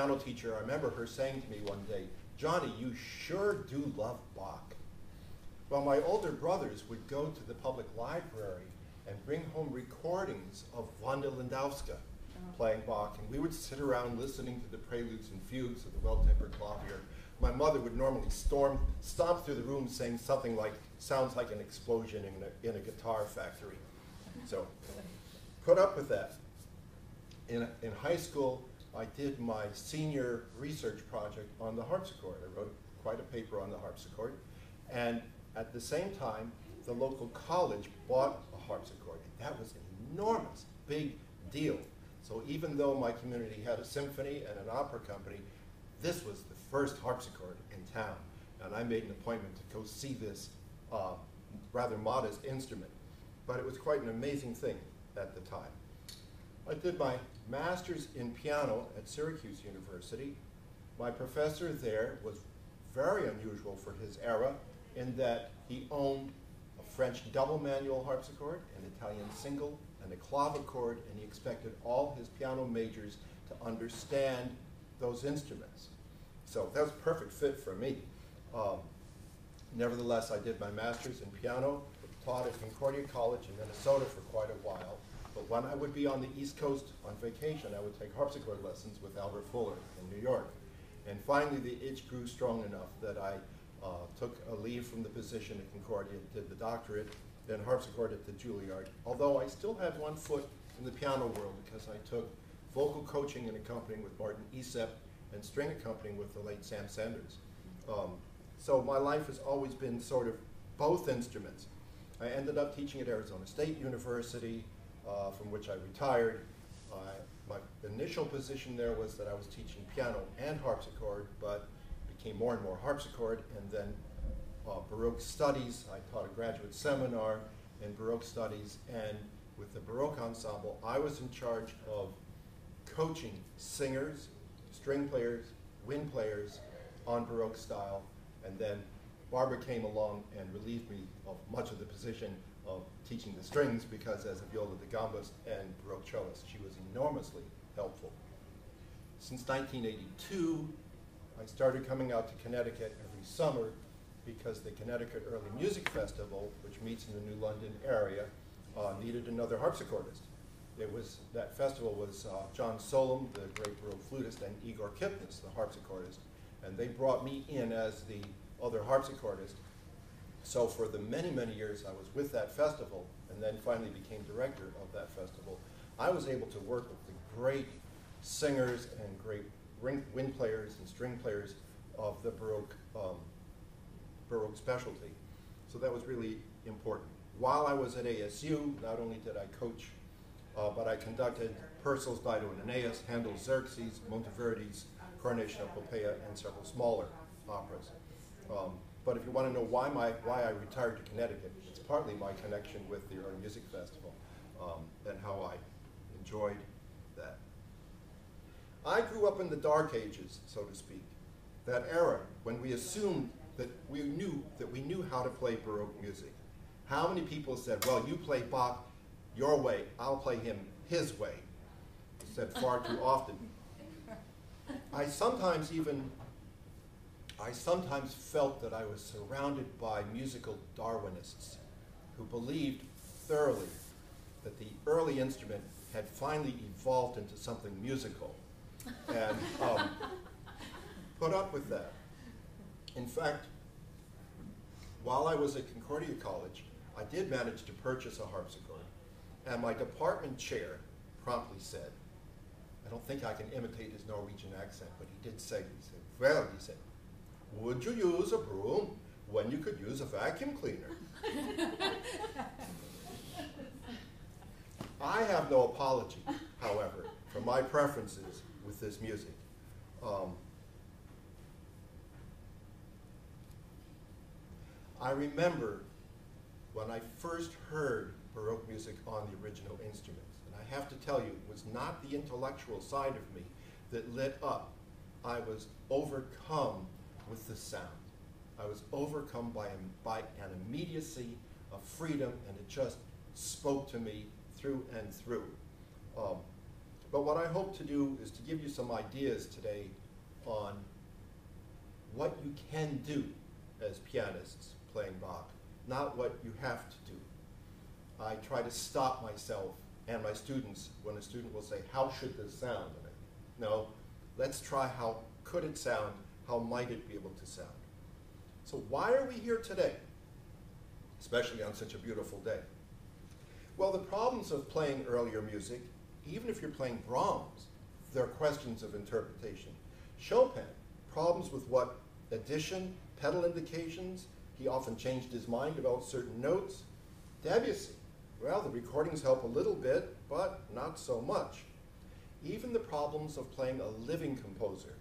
piano teacher, I remember her saying to me one day, "Johnny, you sure do love Bach." Well, my older brothers would go to the public library and bring home recordings of Wanda Landowska playing Bach, and we would sit around listening to the preludes and fugues of the Well-Tempered Clavier. My mother would normally stomp through the room saying something like, "Sounds like an explosion in a guitar factory." So, put up with that. In high school, I did my senior research project on the harpsichord. I wrote quite a paper on the harpsichord, and at the same time, the local college bought a harpsichord. That was an enormous, big deal. So even though my community had a symphony and an opera company, this was the first harpsichord in town. And I made an appointment to go see this rather modest instrument. But it was quite an amazing thing at the time. I did my master's in piano at Syracuse University. My professor there was very unusual for his era in that he owned a French double manual harpsichord, an Italian single, and a clavichord, and he expected all his piano majors to understand those instruments. So that was a perfect fit for me. Nevertheless, I did my master's in piano, taught at Concordia College in Minnesota for quite a while. But when I would be on the East Coast on vacation, I would take harpsichord lessons with Albert Fuller in New York. And finally, the itch grew strong enough that I took a leave from the position at Concordia, did the doctorate, then harpsichord at the Juilliard. Although I still had one foot in the piano world because I took vocal coaching and accompanying with Martin Esep and string accompanying with the late Sam Sanders. So my life has always been sort of both instruments. I ended up teaching at Arizona State University, from which I retired. My initial position there was that I was teaching piano and harpsichord, but became more and more harpsichord, and then Baroque studies. I taught a graduate seminar in Baroque studies, and with the Baroque ensemble, I was in charge of coaching singers, string players, wind players on Baroque style, and then Barbara came along and relieved me of much of the position of teaching the strings because as a viola da gambas and Baroque cellist, she was enormously helpful. Since 1982, I started coming out to Connecticut every summer because the Connecticut Early Music Festival, which meets in the New London area, needed another harpsichordist. That festival was John Solom, the great Baroque flutist, and Igor Kipnis, the harpsichordist, and they brought me in as the other harpsichordist. So for the many, many years I was with that festival and then finally became director of that festival, I was able to work with the great singers and great wind players and string players of the Baroque specialty. So that was really important. While I was at ASU, not only did I coach, but I conducted Purcell's Dido and Aeneas, Handel's Xerxes, Monteverdi's Coronation of Poppaea, and several smaller operas. But if you want to know why I retired to Connecticut, it's partly my connection with the Early Music Festival and how I enjoyed that. I grew up in the dark ages, so to speak, that era when we assumed that we knew how to play Baroque music. How many people said, "Well, you play Bach your way, I'll play him his way"? It's said far too often. I sometimes felt that I was surrounded by musical Darwinists who believed thoroughly that the early instrument had finally evolved into something musical, and put up with that. In fact, while I was at Concordia College, I did manage to purchase a harpsichord, and my department chair promptly said, I don't think I can imitate his Norwegian accent, but he did say, well, he said, "Would you use a broom when you could use a vacuum cleaner?" I have no apology, however, for my preferences with this music. I remember when I first heard Baroque music on the original instruments, and I have to tell you, it was not the intellectual side of me that lit up. I was overcome with the sound. I was overcome by an immediacy of freedom, and it just spoke to me through and through. But what I hope to do is to give you some ideas today on what you can do as pianists playing Bach, not what you have to do. I try to stop myself and my students when a student will say, how should this sound? No, let's try how could it sound, how might it be able to sound. So why are we here today, especially on such a beautiful day? Well, the problems of playing earlier music, even if you're playing Brahms, there are questions of interpretation. Chopin, problems with what addition, pedal indications, he often changed his mind about certain notes. Debussy, well, the recordings help a little bit, but not so much. Even the problems of playing a living composer.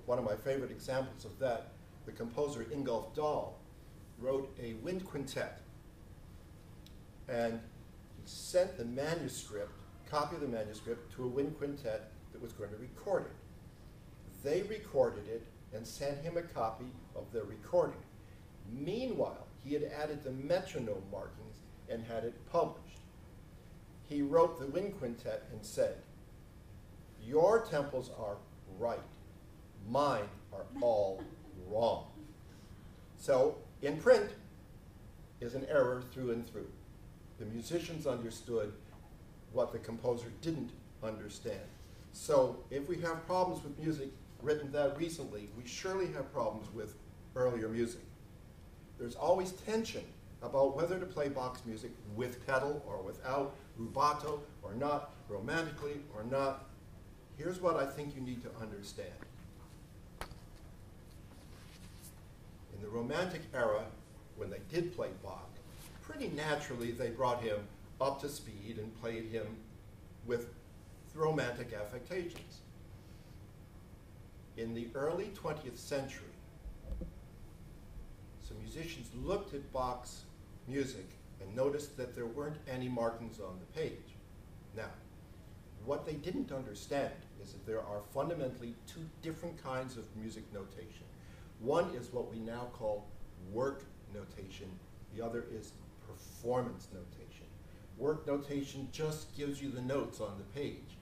One of my favorite examples of that, the composer Ingolf Dahl wrote a wind quintet, and he sent the manuscript, copy of the manuscript, to a wind quintet that was going to record it. They recorded it and sent him a copy of their recording. Meanwhile, he had added the metronome markings and had it published. He wrote the wind quintet and said, your tempos are right, mine are all wrong. So, in print, is an error through and through. The musicians understood what the composer didn't understand. So, if we have problems with music written that recently, we surely have problems with earlier music. There's always tension about whether to play Bach's music with pedal or without, rubato or not, romantically or not. Here's what I think you need to understand. In the Romantic era, when they did play Bach, pretty naturally they brought him up to speed and played him with romantic affectations. In the early 20th century, some musicians looked at Bach's music and noticed that there weren't any markings on the page. Now, what they didn't understand is that there are fundamentally two different kinds of music notation. One is what we now call work notation. The other is performance notation. Work notation just gives you the notes on the page.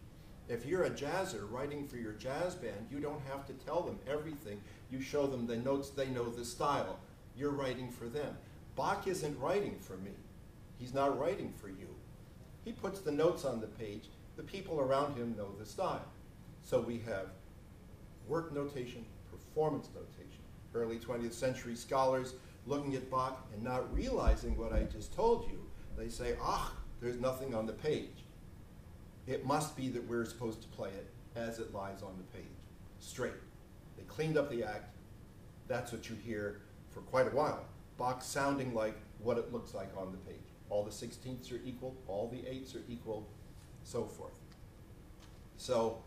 If you're a jazzer writing for your jazz band, you don't have to tell them everything. You show them the notes, they know the style. You're writing for them. Bach isn't writing for me. He's not writing for you. He puts the notes on the page. The people around him know the style. So we have work notation, performance notation. Early 20th century scholars looking at Bach and not realizing what I just told you, they say, there's nothing on the page. It must be that we're supposed to play it as it lies on the page, straight. They cleaned up the act. That's what you hear for quite a while. Bach sounding like what it looks like on the page. All the 16ths are equal, all the 8ths are equal, so forth. So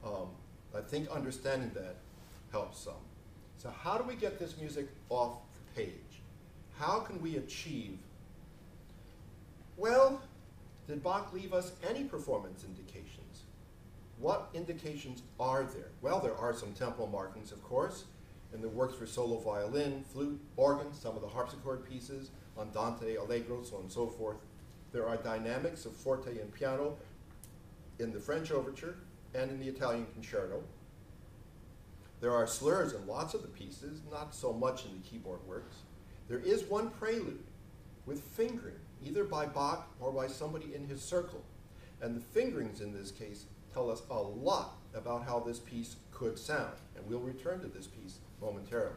I think understanding that helps some. So how do we get this music off the page? How can we achieve? Well, did Bach leave us any performance indications? What indications are there? Well, there are some tempo markings, of course, in the works for solo violin, flute, organ, some of the harpsichord pieces, andante, allegro, so on and so forth. There are dynamics of forte and piano in the French overture and in the Italian concerto. There are slurs in lots of the pieces, not so much in the keyboard works. There is one prelude with fingering, either by Bach or by somebody in his circle. And the fingerings in this case tell us a lot about how this piece could sound. And we'll return to this piece momentarily.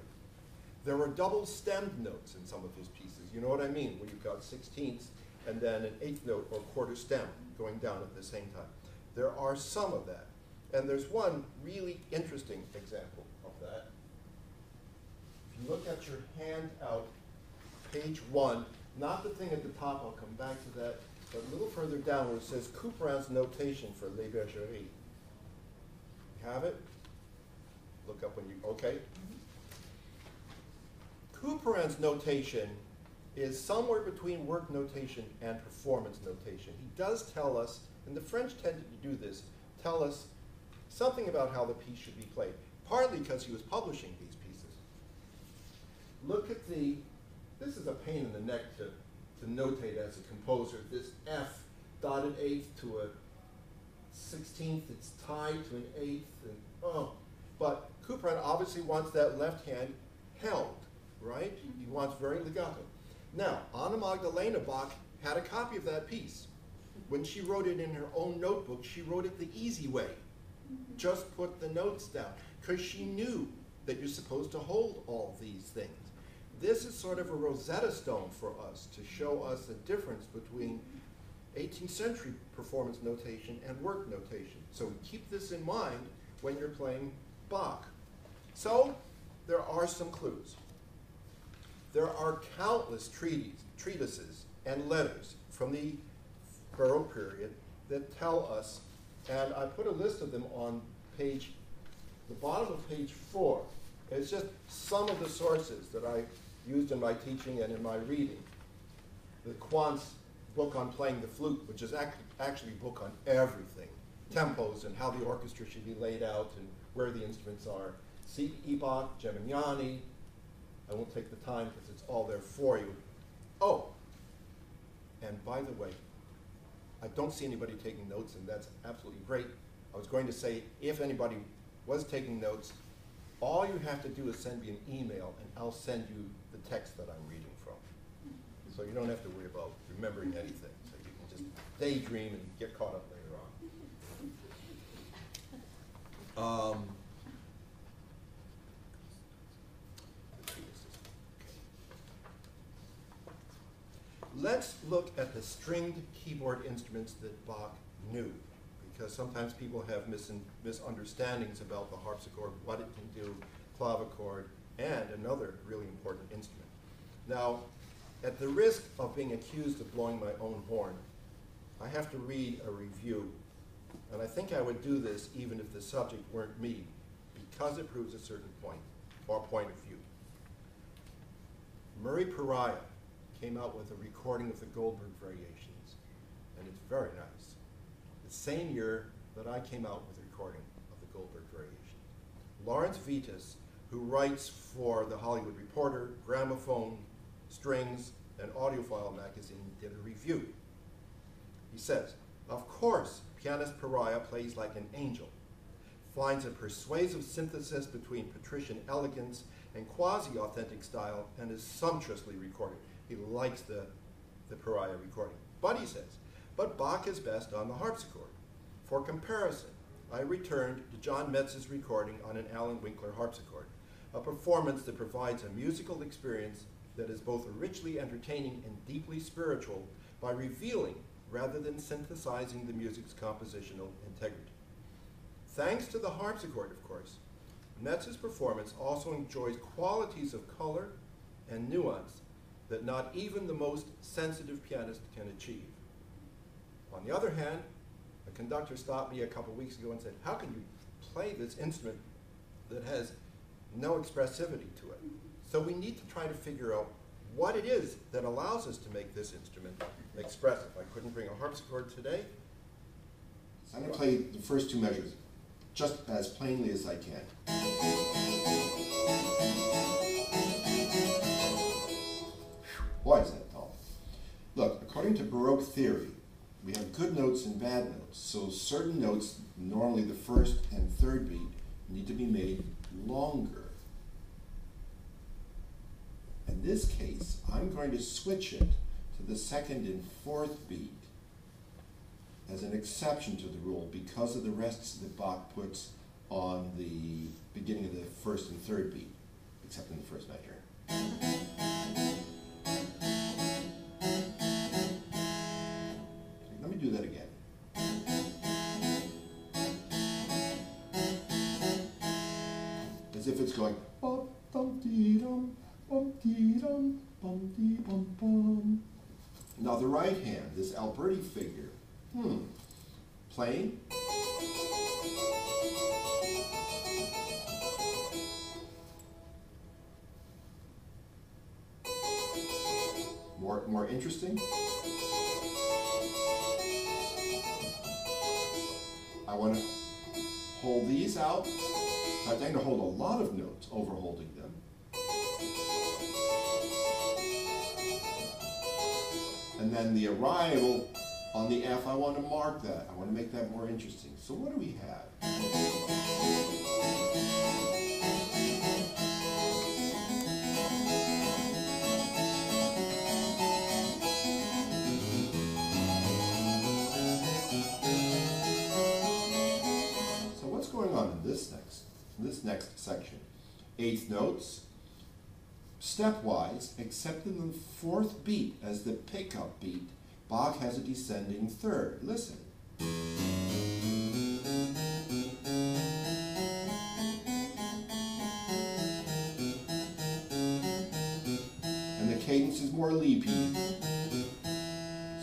There were double stemmed notes in some of his pieces. You know what I mean? Where you've got 16ths and then an 8th note or quarter stem going down at the same time. There are some of that. And there's one really interesting example of that. If you look at your handout, page 1, not the thing at the top, I'll come back to that, but a little further down where it says Couperin's notation for Les Bergeries. You have it? Look up when you, okay? Couperin's notation is somewhere between work notation and performance notation. He does tell us, and the French tended to do this, tell us something about how the piece should be played, partly because he was publishing these pieces. Look at the, this is a pain in the neck to notate as a composer, this F dotted eighth to a 16th, it's tied to an 8th, and oh. But Couperin obviously wants that left hand held, right? He wants very legato. Now, Anna Magdalena Bach had a copy of that piece. When she wrote it in her own notebook, she wrote it the easy way. Just put the notes down, because she knew that you're supposed to hold all these things. This is sort of a Rosetta Stone for us to show us the difference between 18th century performance notation and work notation. So keep this in mind when you're playing Bach. So there are some clues. There are countless treatises and letters from the Baroque period that tell us, and I put a list of them on the bottom of page 4. It's just some of the sources that I used in my teaching and in my reading. The Quant's book on playing the flute, which is actually a book on everything. Tempos and how the orchestra should be laid out and where the instruments are. C. E. Bach, Gemignani. I won't take the time because it's all there for you. Oh, and by the way, I don't see anybody taking notes, and that's absolutely great. I was going to say, if anybody was taking notes, all you have to do is send me an email, and I'll send you the text that I'm reading from. So you don't have to worry about remembering anything. So you can just daydream and get caught up later on. Let's look at the stringed keyboard instruments that Bach knew, because sometimes people have misunderstandings about the harpsichord, what it can do, clavichord, and another really important instrument. Now, at the risk of being accused of blowing my own horn, I have to read a review, and I think I would do this even if the subject weren't me, because it proves a certain point, or point of view. Murray Pariah came out with a recording of the Goldberg Variations, and it's very nice. The same year that I came out with a recording of the Goldberg Variations. Lawrence Vitas, who writes for The Hollywood Reporter, Gramophone, Strings, and Audiophile magazine, did a review. He says, "Of course, pianist Pariah plays like an angel, finds a persuasive synthesis between patrician elegance and quasi-authentic style, and is sumptuously recorded." He likes the Pariah recording. But he says, "But Bach is best on the harpsichord. For comparison, I returned to John Metz's recording on an Alan Winkler harpsichord, a performance that provides a musical experience that is both richly entertaining and deeply spiritual by revealing rather than synthesizing the music's compositional integrity. Thanks to the harpsichord, of course, Metz's performance also enjoys qualities of color and nuance that not even the most sensitive pianist can achieve. On the other hand, a conductor stopped me a couple weeks ago and said, how can you play this instrument that has no expressivity to it? So we need to try to figure out what it is that allows us to make this instrument expressive. I couldn't bring a harpsichord today. I'm going to play the first two measures just as plainly as I can. Why is that tall? Look, according to Baroque theory, we have good notes and bad notes. So certain notes, normally the first and third beat, need to be made longer. In this case, I'm going to switch it to the second and fourth beat as an exception to the rule because of the rests that Bach puts on the beginning of the first and third beat, except in the first measure. Let me do that again. As if it's going bum dum dee dum bum dee dum bum dee bum bum. Now the right hand, this Alberti figure, playing. More interesting. I want to hold these out. I'm going to hold a lot of notes over holding them. And then the arrival On the F, I want to mark that. I want to make that more interesting. So what do we have? So what's going on in this next section? Eighth notes, stepwise, except in the fourth beat as the pickup beat, Bach has a descending third. Listen. And the cadence is more leapy.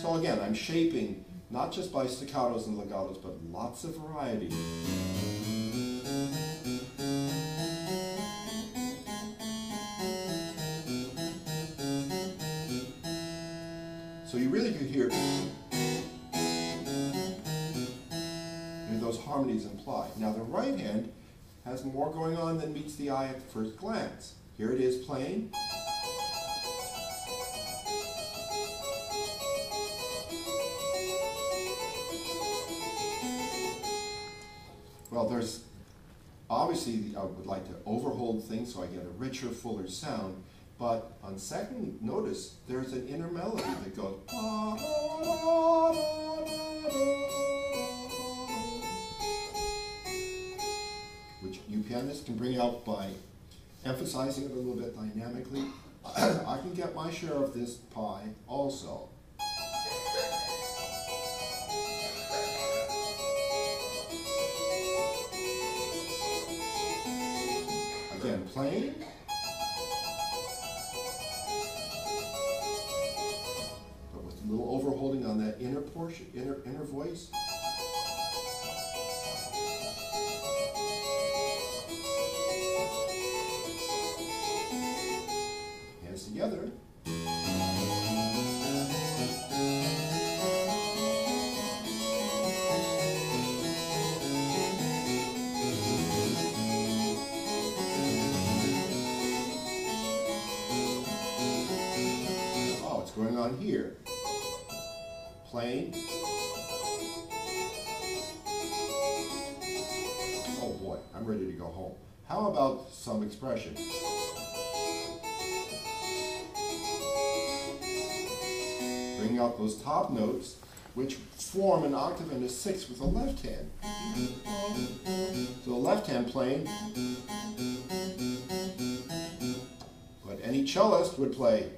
So again, I'm shaping not just by staccatos and legatos, but lots of variety. So you really could hear those harmonies implied. Now the right hand has more going on than meets the eye at first glance. Here it is playing. Well, there's obviously, I would like to overhold things so I get a richer, fuller sound. But on second notice, there's an inner melody that goes, which you pianists can bring out by emphasizing it a little bit dynamically. I can get my share of this pie also. Again, playing. A little overholding on that inner portion, inner voice. Hands together. Oh, what's going on here? Playing. Oh boy, I'm ready to go home. How about some expression? Bring out those top notes, which form an octave and a sixth with the left hand. So the left hand playing. But any cellist would play.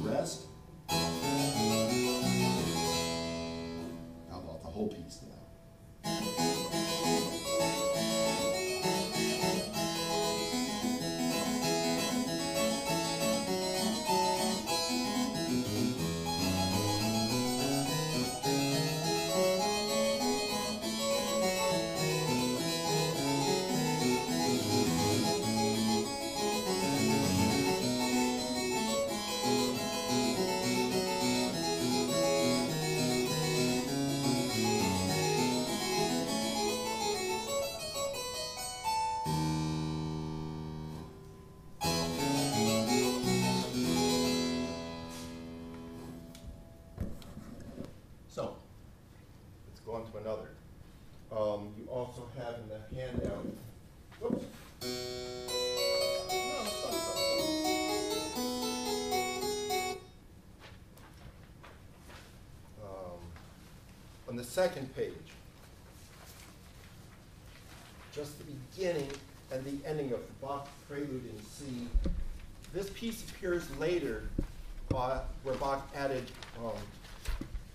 Rest. How about the whole piece now? So, let's go on to another. You also have in the handout, whoops. On the second page, just the beginning and the ending of the Bach prelude in C. This piece appears later, where Bach added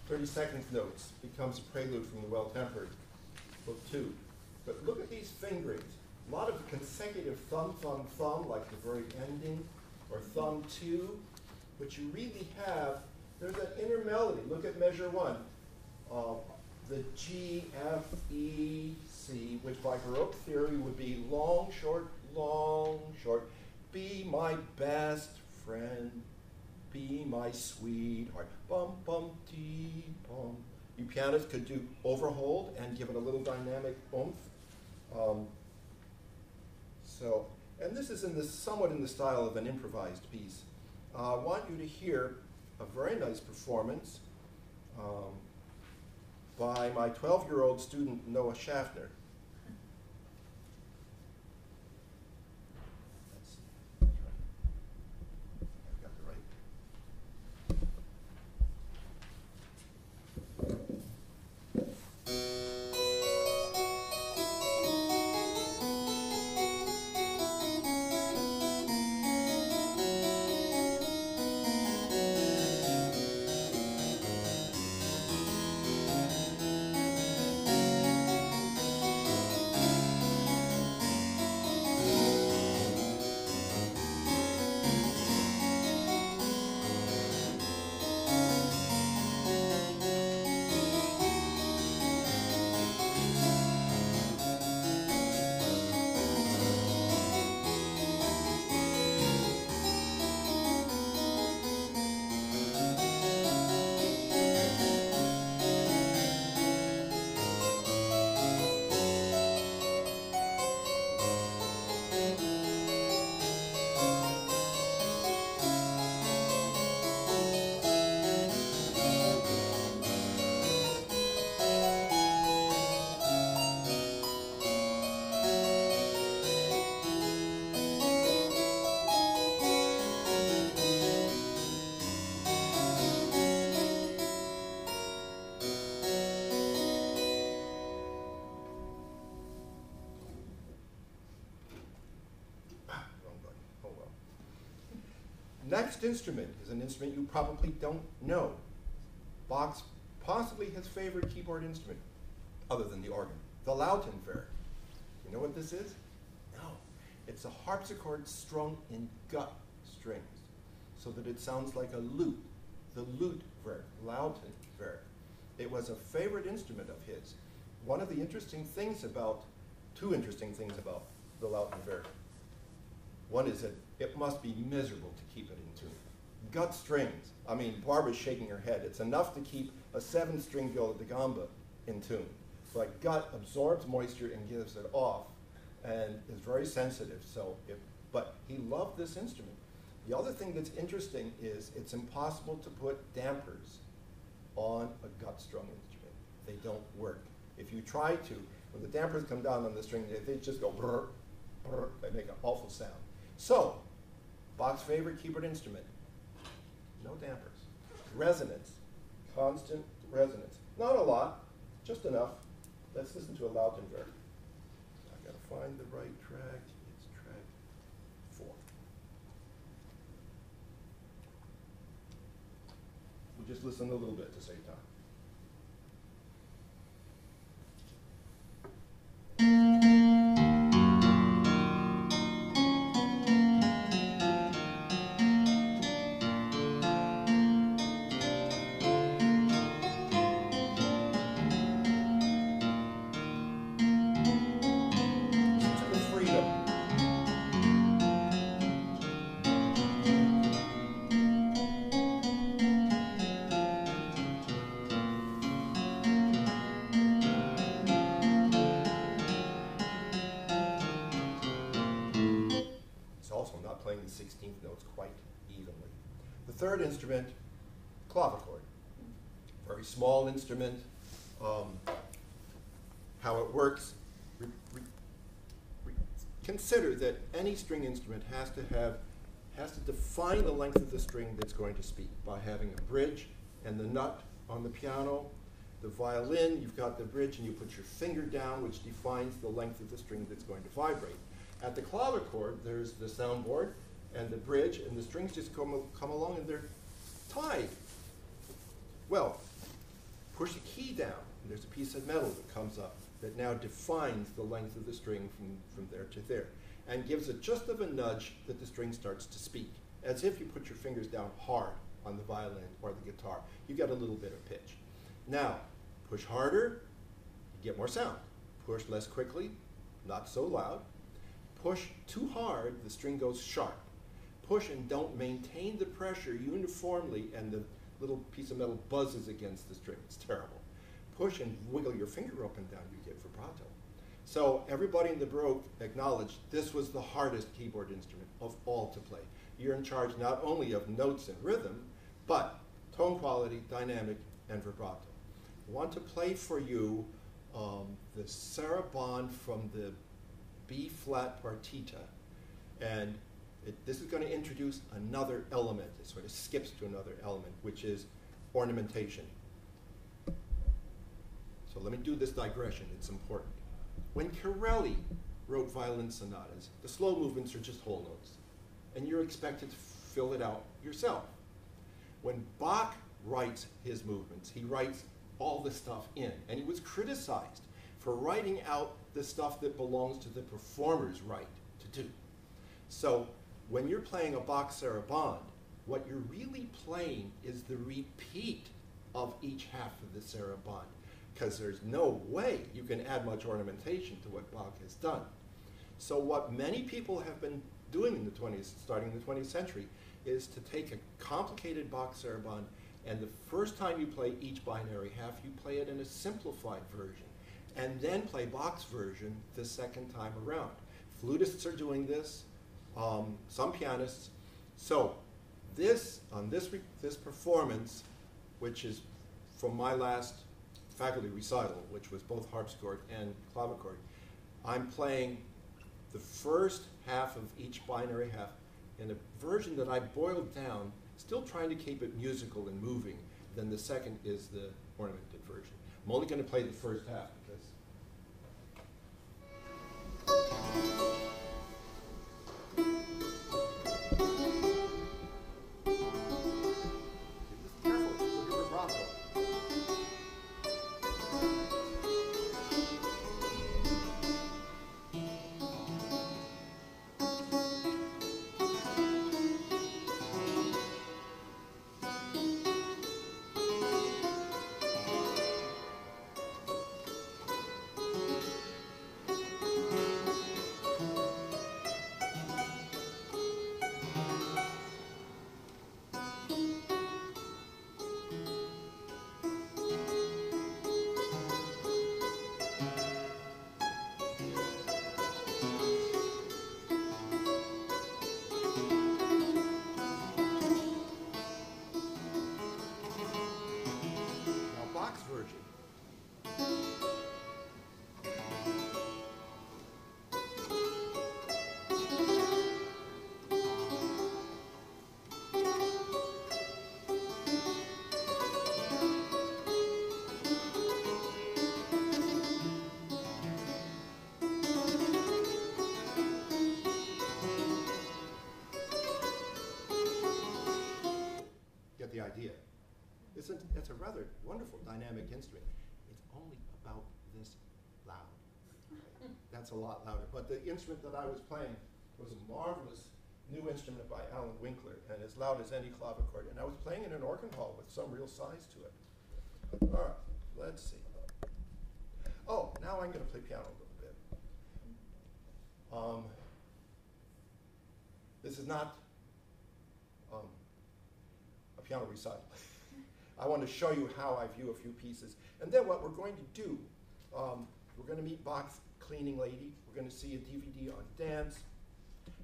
32nd notes, becomes a prelude from the Well-Tempered, Book 2. But look at these fingerings. A lot of consecutive thumb, thumb, thumb, like the very ending, or thumb 2. What you really have, there's that inner melody. Look at measure 1. The G, F, E, C, which by Baroque theory would be long, short, be my best friend. be my sweetheart. Bum, bum, dee, bum. You pianists could do overhold and give it a little dynamic oomph. And this is somewhat in the style of an improvised piece. I want you to hear a very nice performance by my 12-year-old student, Noah Schaffner. Let's see. That's right. I've got the right. Next instrument is an instrument you probably don't know. Bach's possibly his favorite keyboard instrument, other than the organ, the Lautenwerk. You know what this is? No. It's a harpsichord strung in gut strings, so that it sounds like a lute, the Lutewerk, Lautenwerk. It was a favorite instrument of his. One of the interesting things about, two interesting things about the Lautenwerk. One is that it must be miserable to keep it in tune. Gut strings. I mean, Barbara's shaking her head. It's enough to keep a 7-string viola da gamba in tune. But gut absorbs moisture and gives it off, and is very sensitive. But he loved this instrument. The other thing that's interesting is it's impossible to put dampers on a gut-strung instrument. They don't work. If you try to, when the dampers come down on the string, they just go brr, brr. They make an awful sound. So, Bach's favorite keyboard instrument, no dampers. Resonance, constant resonance. Not a lot, just enough. Let's listen to a Lautenwerk. I've got to find the right track. It's track 4. We'll just listen a little bit to save time. Playing the 16th notes quite evenly. The third instrument, clavichord. Very small instrument. How it works, consider that any string instrument has to define the length of the string that's going to speak by having a bridge and the nut on the piano. The violin, you've got the bridge and you put your finger down, which defines the length of the string that's going to vibrate. At the clavichord, there's the soundboard and the bridge, and the strings just come along and they're tied. Well, push a key down, and there's a piece of metal that comes up that now defines the length of the string from there to there, and gives it just of a nudge that the string starts to speak, as if you put your fingers down hard on the violin or the guitar. You get a little bit of pitch. Now, push harder, you get more sound. Push less quickly, not so loud. Push too hard, the string goes sharp. push and don't maintain the pressure uniformly, and the little piece of metal buzzes against the string. It's terrible. Push and wiggle your finger up and down, you get vibrato. So everybody in the Baroque acknowledged this was the hardest keyboard instrument of all to play. You're in charge not only of notes and rhythm, but tone quality, dynamic, and vibrato. I want to play for you the sarabande from the B-flat partita, and this is going to introduce another element. It sort of skips to another element, which is ornamentation. So let me do this digression, it's important. When Corelli wrote violin sonatas, the slow movements are just whole notes, and you're expected to fill it out yourself. When Bach writes his movements, he writes all the stuff in, and he was criticized for writing out the stuff that belongs to the performer's right to do. So when you're playing a Bach sarabande, what you're really playing is the repeat of each half of the sarabande, because there's no way you can add much ornamentation to what Bach has done. So what many people have been doing in the 20th, starting in the 20th century, is to take a complicated Bach sarabande, and the first time you play each binary half, you play it in a simplified version, and then play Bach's version the second time around. Flutists are doing this, some pianists. So this performance, which is from my last faculty recital, which was both harpsichord and clavichord, I'm playing the first half of each binary half in a version that I boiled down, still trying to keep it musical and moving. Then the second is the ornamented version. I'm only going to play the first half because the idea. It's a rather wonderful dynamic instrument. It's only about this loud. Right? That's a lot louder. But the instrument that I was playing was a marvelous new instrument by Alan Winkler, and as loud as any clavichord. And I was playing in an organ hall with some real size to it. All right, let's see. Oh, now I'm going to play piano a little bit. This is not a piano recital. I want to show you how I view a few pieces. And then what we're going to do, we're going to meet Bach's Cleaning Lady. We're going to see a DVD on dance.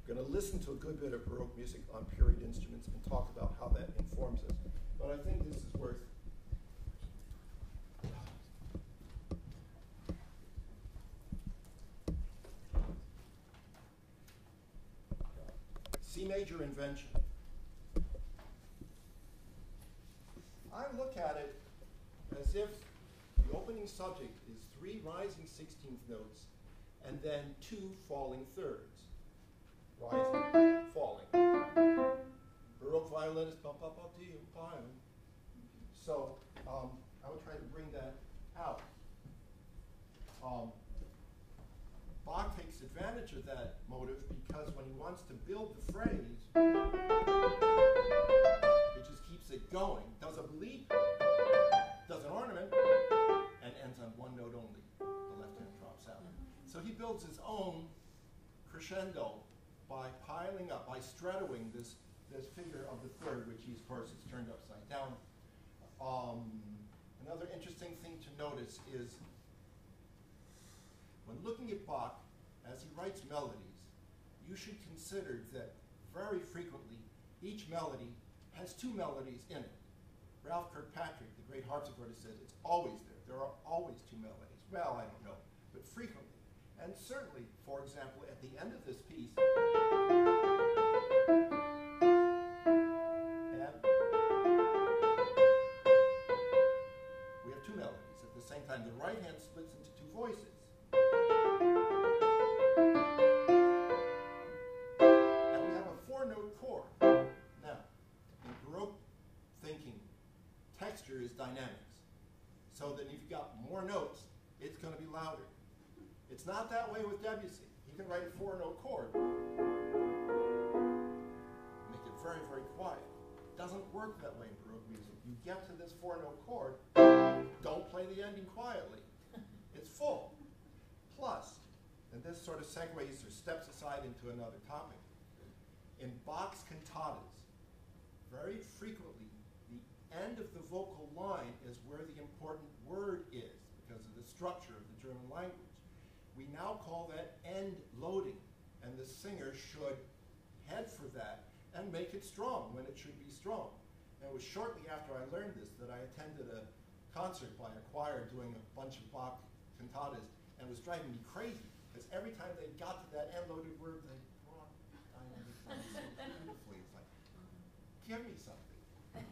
We're going to listen to a good bit of Baroque music on period instruments and talk about how that informs us. But I think this is worth C major invention. I look at it as if the opening subject is 3 rising 16th notes and then 2 falling thirds. Rising, falling. Baroque violinist, so I would try to bring that out. Bach takes advantage of that motive because when he wants to build the phrase, it just keeps it going, does a bleep, does an ornament, and ends on one note only. The left hand drops out. So he builds his own crescendo by pi piling up, by strettoing this figure of the third, which he, of course, is turned upside down. Another interesting thing to notice is when looking at Bach, as he writes melodies, you should consider that very frequently each melody has two melodies in it. Ralph Kirkpatrick, the great harpsichordist, says it's always there. There are always two melodies. Well, I don't know, but frequently. And certainly, for example, at the end of this piece, and we have two melodies at the same time. The right hand splits into two voices. And we have a four-note chord. Now, in Baroque thinking, texture is dynamics. So that if you've got more notes, it's going to be louder. It's not that way with Debussy. He can write a four-note chord, make it very, very quiet. It doesn't work that way in Baroque music. You get to this four-note chord, don't play the ending quietly. It's full. Plus, and this sort of segues or steps aside into another topic, in Bach's cantatas, very frequently, the end of the vocal line is where the important word is because of the structure of the German language. We now call that end loading, and the singer should head for that and make it strong when it should be strong. And it was shortly after I learned this that I attended a concert by a choir doing a bunch of Bach cantatas, and it was driving me crazy because every time they got to that end loaded word, they brought dynamic so beautifully. It's like, give me something. Thank you.